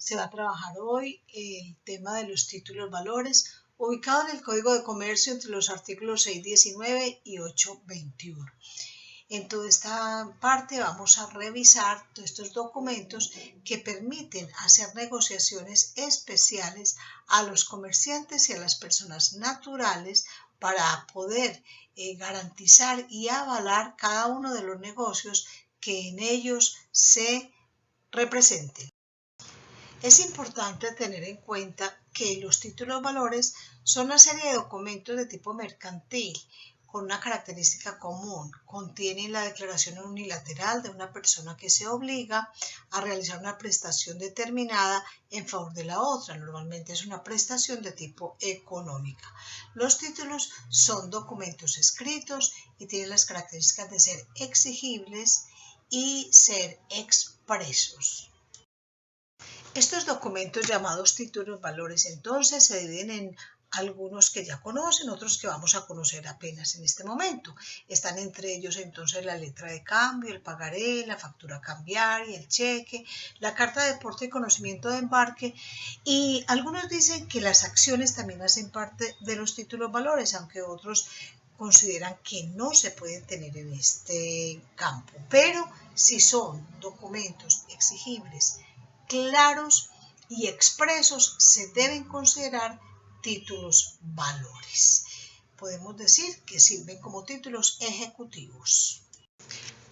Se va a trabajar hoy el tema de los títulos valores ubicado en el Código de Comercio entre los artículos 619 y 821. En toda esta parte vamos a revisar todos estos documentos que permiten hacer negociaciones especiales a los comerciantes y a las personas naturales para poder garantizar y avalar cada uno de los negocios que en ellos se representen. Es importante tener en cuenta que los títulos valores son una serie de documentos de tipo mercantil con una característica común. Contienen la declaración unilateral de una persona que se obliga a realizar una prestación determinada en favor de la otra. Normalmente es una prestación de tipo económica. Los títulos son documentos escritos y tienen las características de ser exigibles y ser expresos. Estos documentos llamados títulos valores entonces se dividen en algunos que ya conocen, otros que vamos a conocer apenas en este momento. Están entre ellos entonces la letra de cambio, el pagaré, la factura cambiaria, el cheque, la carta de porte y conocimiento de embarque, y algunos dicen que las acciones también hacen parte de los títulos valores, aunque otros consideran que no se pueden tener en este campo, pero si son documentos exigibles, claros y expresos, se deben considerar títulos valores. Podemos decir que sirven como títulos ejecutivos.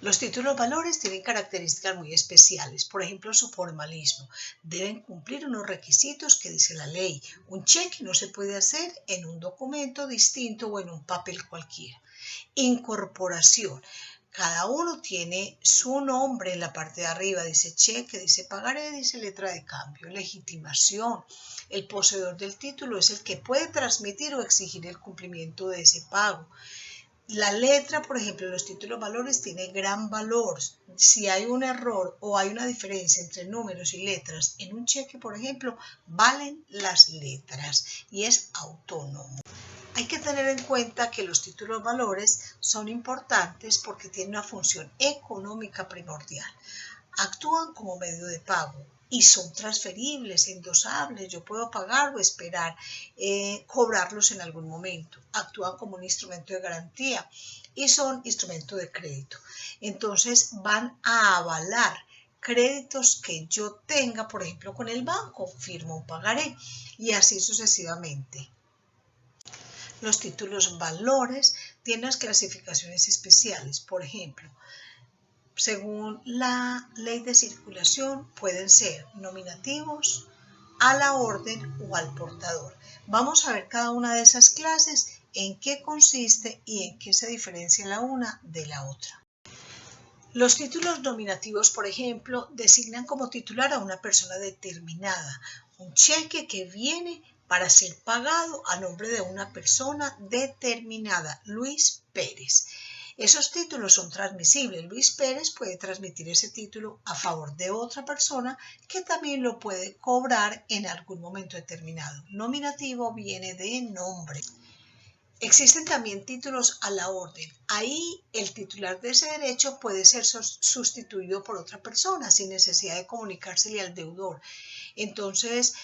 Los títulos valores tienen características muy especiales, por ejemplo su formalismo. Deben cumplir unos requisitos que dice la ley. Un cheque no se puede hacer en un documento distinto o en un papel cualquiera. Incorporación. Cada uno tiene su nombre en la parte de arriba, dice cheque, dice pagaré, dice letra de cambio. Legitimación. El poseedor del título es el que puede transmitir o exigir el cumplimiento de ese pago. La letra, por ejemplo, en los títulos valores tiene gran valor. Si hay un error o hay una diferencia entre números y letras en un cheque, por ejemplo, valen las letras y es autónomo. Hay que tener en cuenta que los títulos valores son importantes porque tienen una función económica primordial. Actúan como medio de pago y son transferibles, endosables. Yo puedo pagar o esperar cobrarlos en algún momento. Actúan como un instrumento de garantía y son instrumento de crédito. Entonces van a avalar créditos que yo tenga, por ejemplo, con el banco, firmo un pagaré y así sucesivamente. Los títulos valores tienen las clasificaciones especiales, por ejemplo, según la ley de circulación pueden ser nominativos, a la orden o al portador. Vamos a ver cada una de esas clases, en qué consiste y en qué se diferencia la una de la otra. Los títulos nominativos, por ejemplo, designan como titular a una persona determinada, un cheque que viene para ser pagado a nombre de una persona determinada, Luis Pérez. Esos títulos son transmisibles. Luis Pérez puede transmitir ese título a favor de otra persona que también lo puede cobrar en algún momento determinado. Nominativo viene de nombre. Existen también títulos a la orden. Ahí el titular de ese derecho puede ser sustituido por otra persona sin necesidad de comunicársele al deudor. Entonces,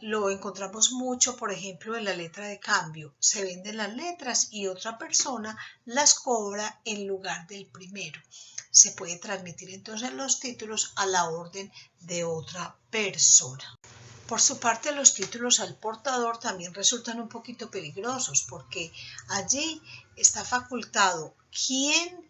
lo encontramos mucho, por ejemplo, en la letra de cambio. Se venden las letras y otra persona las cobra en lugar del primero. Se puede transmitir entonces los títulos a la orden de otra persona. Por su parte, los títulos al portador también resultan un poquito peligrosos porque allí está facultado quien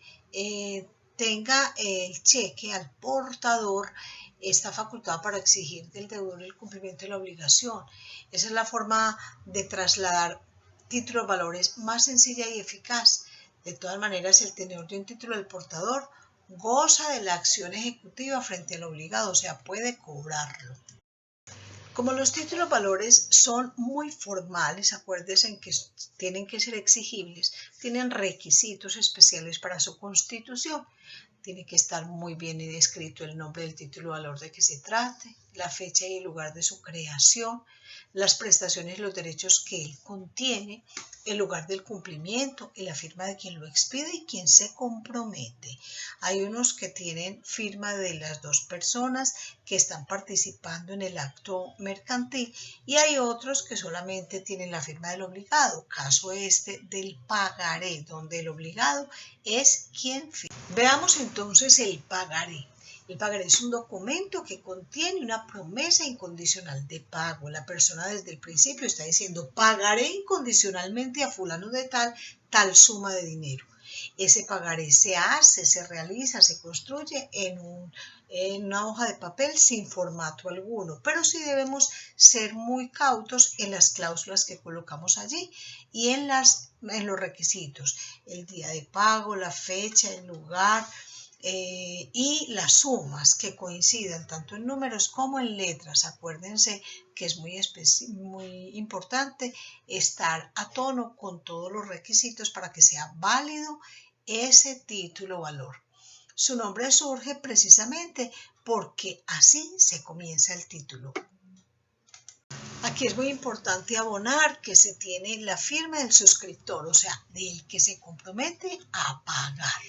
tenga el cheque al portador, está facultado para exigir del deudor el cumplimiento de la obligación. Esa es la forma de trasladar títulos valores más sencilla y eficaz. De todas maneras, el tenedor de un título al portador goza de la acción ejecutiva frente al obligado, o sea, puede cobrarlo. Como los títulos valores son muy formales, acuérdense en que tienen que ser exigibles, tienen requisitos especiales para su constitución. Tiene que estar muy bien escrito el nombre del título valor de que se trate, la fecha y el lugar de su creación, las prestaciones y los derechos que él contiene, el lugar del cumplimiento y la firma de quien lo expide y quien se compromete. Hay unos que tienen firma de las dos personas que están participando en el acto mercantil y hay otros que solamente tienen la firma del obligado, caso este del pagaré, donde el obligado es quien firma. Veamos entonces el pagaré. El pagaré es un documento que contiene una promesa incondicional de pago. La persona desde el principio está diciendo, pagaré incondicionalmente a fulano de tal suma de dinero. Ese pagaré se hace, se realiza, se construye en una hoja de papel sin formato alguno, pero sí debemos ser muy cautos en las cláusulas que colocamos allí y en los requisitos, el día de pago, la fecha, el lugar, y las sumas que coincidan tanto en números como en letras. Acuérdense que es muy importante estar a tono con todos los requisitos para que sea válido ese título valor. Su nombre surge precisamente porque así se comienza el título. Aquí es muy importante abonar que se tiene la firma del suscriptor, o sea, del que se compromete a pagar.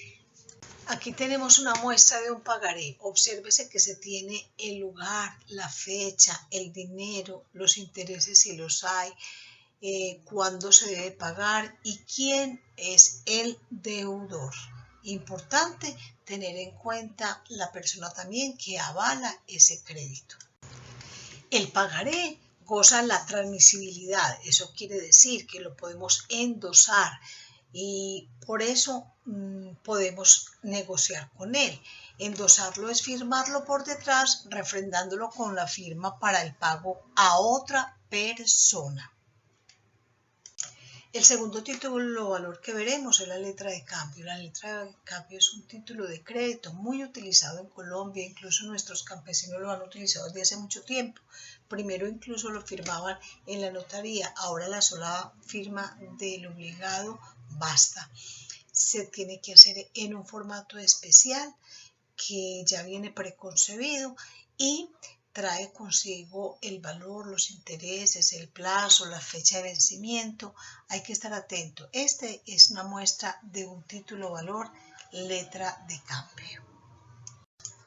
Aquí tenemos una muestra de un pagaré. Obsérvese que se tiene el lugar, la fecha, el dinero, los intereses si los hay, cuándo se debe pagar y quién es el deudor. Importante tener en cuenta la persona también que avala ese crédito. El pagaré goza la transmisibilidad. Eso quiere decir que lo podemos endosar y por eso podemos negociar con él. Endosarlo es firmarlo por detrás, refrendándolo con la firma para el pago a otra persona. El segundo título o valor que veremos es la letra de cambio. La letra de cambio es un título de crédito muy utilizado en Colombia, incluso nuestros campesinos lo han utilizado desde hace mucho tiempo. Primero incluso lo firmaban en la notaría, ahora la sola firma del obligado basta. Se tiene que hacer en un formato especial que ya viene preconcebido y trae consigo el valor, los intereses, el plazo, la fecha de vencimiento. Hay que estar atento. Este es una muestra de un título valor, letra de cambio.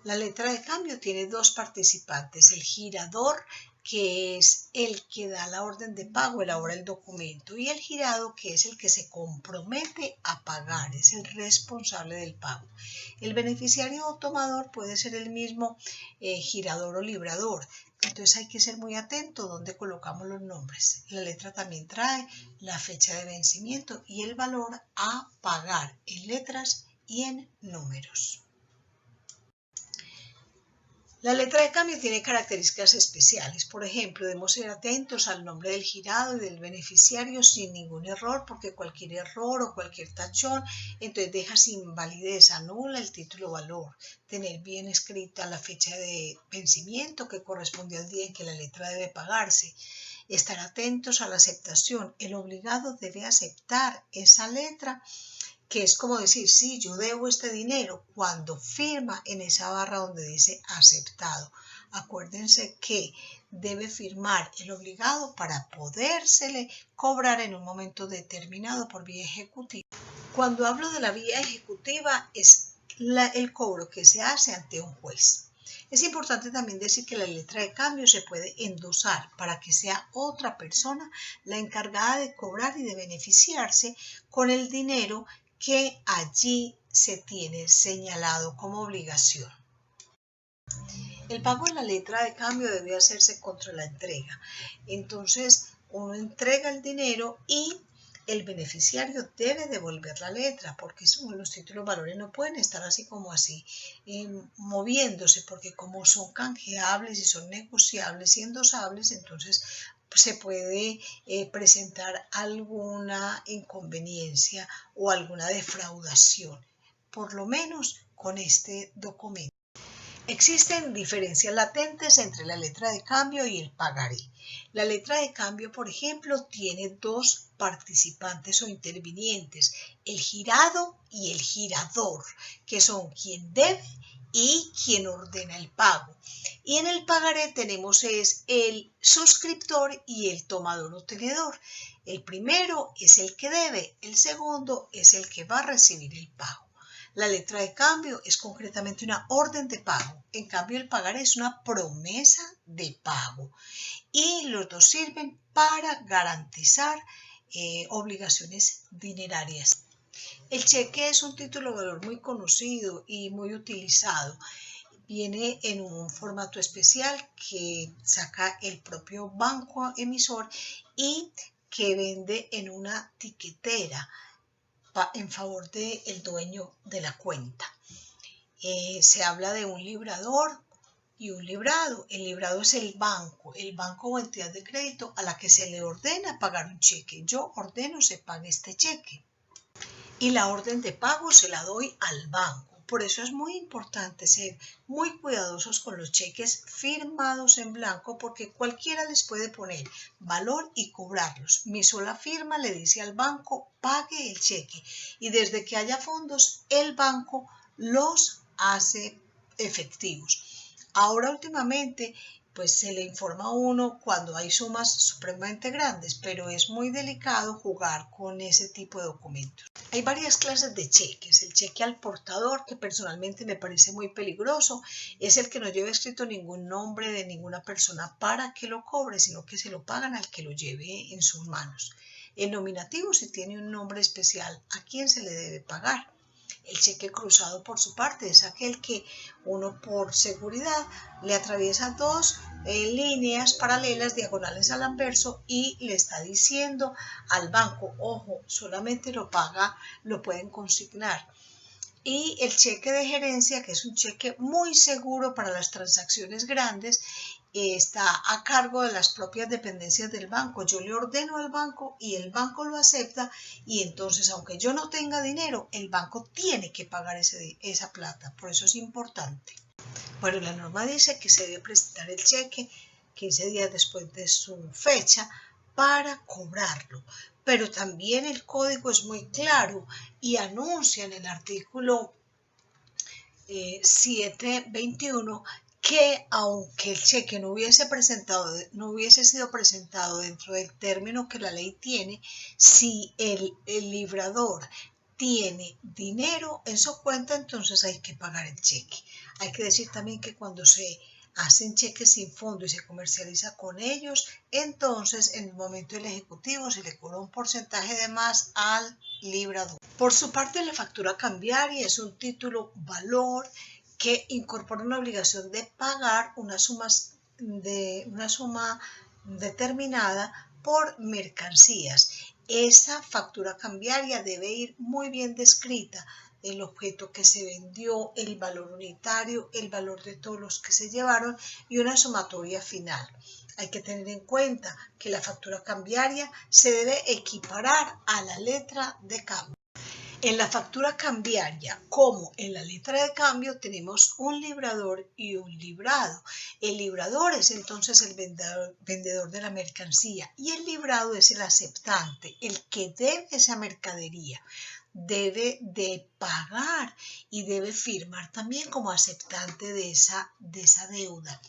La letra de cambio tiene dos participantes, el girador, que es el que da la orden de pago, elabora el documento, y el girado, que es el que se compromete a pagar, es el responsable del pago. El beneficiario o tomador puede ser el mismo girador o librador, entonces hay que ser muy atento donde colocamos los nombres. La letra también trae la fecha de vencimiento y el valor a pagar en letras y en números. La letra de cambio tiene características especiales. Por ejemplo, debemos ser atentos al nombre del girado y del beneficiario sin ningún error, porque cualquier error o cualquier tachón, entonces deja sin validez, anula el título valor. Tener bien escrita la fecha de vencimiento que corresponde al día en que la letra debe pagarse. Estar atentos a la aceptación. El obligado debe aceptar esa letra, que es como decir, sí, yo debo este dinero, cuando firma en esa barra donde dice aceptado. Acuérdense que debe firmar el obligado para podérsele cobrar en un momento determinado por vía ejecutiva. Cuando hablo de la vía ejecutiva es el cobro que se hace ante un juez. Es importante también decir que la letra de cambio se puede endosar para que sea otra persona la encargada de cobrar y de beneficiarse con el dinero que allí se tiene señalado como obligación. El pago en la letra de cambio debe hacerse contra la entrega. Entonces, uno entrega el dinero y el beneficiario debe devolver la letra, porque los títulos valores no pueden estar así como así, moviéndose, porque como son canjeables y son negociables y endosables, entonces se puede presentar alguna inconveniencia o alguna defraudación, por lo menos con este documento. Existen diferencias latentes entre la letra de cambio y el pagaré. La letra de cambio, por ejemplo, tiene dos participantes o intervinientes, el girado y el girador, que son quien debe y quien ordena el pago. Y en el pagaré tenemos es el suscriptor y el tomador o tenedor. El primero es el que debe, el segundo es el que va a recibir el pago. La letra de cambio es concretamente una orden de pago. En cambio, el pagaré es una promesa de pago. Y los dos sirven para garantizar obligaciones dinerarias. El cheque es un título de valor muy conocido y muy utilizado. Viene en un formato especial que saca el propio banco emisor y que vende en una tiquetera en favor del dueño de la cuenta. Se habla de un librador y un librado. El librado es el banco o entidad de crédito a la que se le ordena pagar un cheque. Yo ordeno se pague este cheque. Y la orden de pago se la doy al banco. Por eso es muy importante ser muy cuidadosos con los cheques firmados en blanco porque cualquiera les puede poner valor y cobrarlos. Mi sola firma le dice al banco pague el cheque y desde que haya fondos el banco los hace efectivos. Ahora últimamente pues se le informa a uno cuando hay sumas supremamente grandes, pero es muy delicado jugar con ese tipo de documentos. Hay varias clases de cheques. El cheque al portador, que personalmente me parece muy peligroso, es el que no lleva escrito ningún nombre de ninguna persona para que lo cobre, sino que se lo pagan al que lo lleve en sus manos. El nominativo, si tiene un nombre especial, ¿a quién se le debe pagar? El cheque cruzado, por su parte, es aquel que uno por seguridad le atraviesa dos líneas paralelas diagonales al anverso y le está diciendo al banco, ojo, solamente lo paga, lo pueden consignar. Y el cheque de gerencia, que es un cheque muy seguro para las transacciones grandes, está a cargo de las propias dependencias del banco. Yo le ordeno al banco y el banco lo acepta y entonces, aunque yo no tenga dinero, el banco tiene que pagar esa plata. Por eso es importante. Bueno, la norma dice que se debe presentar el cheque 15 días después de su fecha para cobrarlo. Pero también el código es muy claro y anuncia en el artículo 721 que aunque el cheque no hubiese sido presentado dentro del término que la ley tiene, si el librador tiene dinero en su cuenta, entonces hay que pagar el cheque. Hay que decir también que cuando se hacen cheques sin fondo y se comercializa con ellos, entonces en el momento del ejecutivo se le cobra un porcentaje de más al librador. Por su parte, la factura cambiaria es un título valor que incorpora una obligación de pagar una suma determinada por mercancías. Esa factura cambiaria debe ir muy bien descrita, el objeto que se vendió, el valor unitario, el valor de todos los que se llevaron y una sumatoria final. Hay que tener en cuenta que la factura cambiaria se debe equiparar a la letra de cambio. En la factura cambiaria, como en la letra de cambio, tenemos un librador y un librado. El librador es entonces el vendedor de la mercancía y el librado es el aceptante, el que debe esa mercadería. Debe de pagar y debe firmar también como aceptante de esa deuda.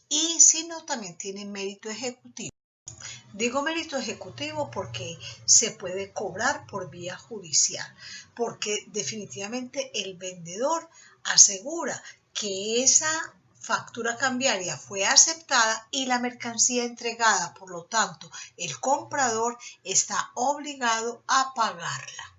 Y si no, también tiene mérito ejecutivo. Digo mérito ejecutivo porque se puede cobrar por vía judicial, porque definitivamente el vendedor asegura que esa factura cambiaria fue aceptada y la mercancía entregada, por lo tanto, el comprador está obligado a pagarla.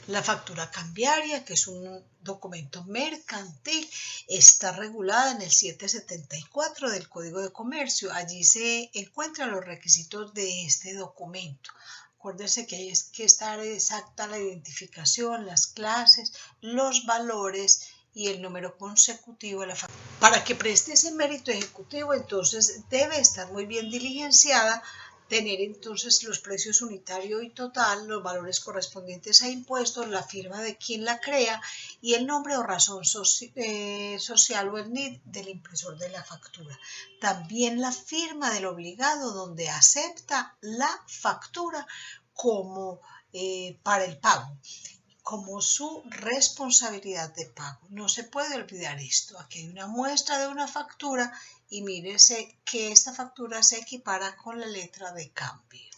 La factura cambiaria, que es un documento mercantil, está regulada en el 774 del Código de Comercio. Allí se encuentran los requisitos de este documento. Acuérdense que hay que estar exacta la identificación, las clases, los valores y el número consecutivo de la factura. Para que preste ese mérito ejecutivo, entonces debe estar muy bien diligenciada, tener entonces los precios unitario y total, los valores correspondientes a impuestos, la firma de quien la crea y el nombre o razón social o el NID del impresor de la factura. También la firma del obligado donde acepta la factura como para el pago. como su responsabilidad de pago. No se puede olvidar esto. Aquí hay una muestra de una factura y mírese que esta factura se equipara con la letra de cambio.